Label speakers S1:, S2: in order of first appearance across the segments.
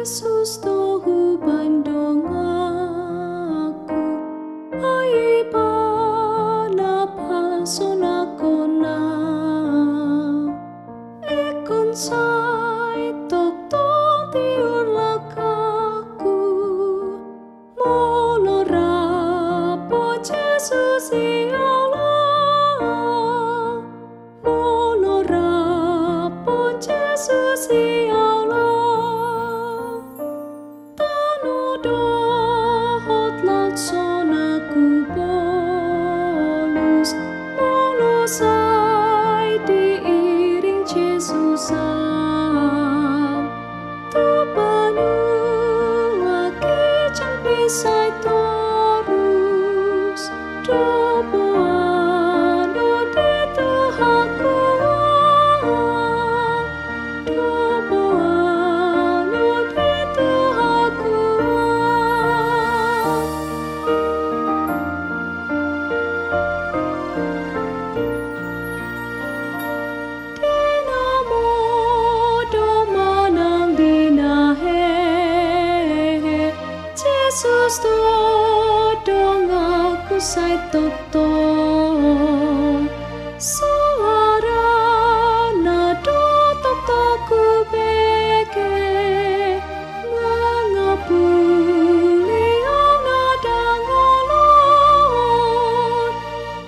S1: Yesus tohu bandong aku ai pana pasona kona ekon sai tok tong tiur lakaku molora po Yesus i Allah molora po Yesus i Allah dohot laut sonaku bolus molosai diiring Yesus tu panu lagi campisai torus doboan ode tuhaku doboan ode tuhaku Yesus todong aku sai toto suara nado totoku beke mengapuli nada ngolon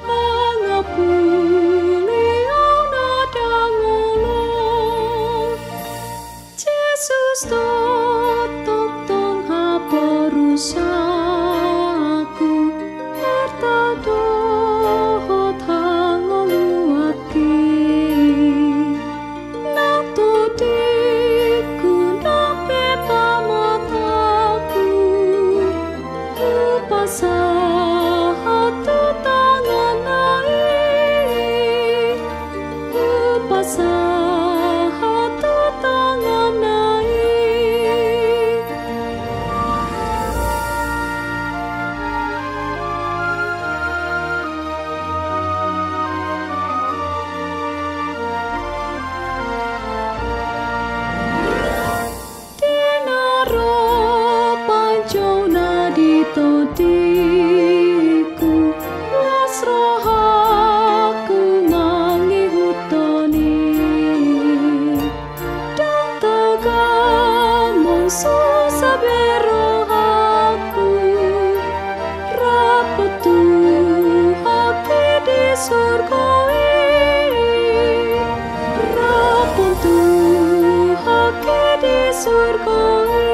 S1: mengapuli nada ngolon Yesus Rusaku harta dohot hangoluaki nakto diku nape pamataku upasa hatu tangan nai upasa hatu tangan nai Todiku lasrohaku mangihutoni datagamu susaberohaku rapetu hati di surgoi rapetu hati di surgoi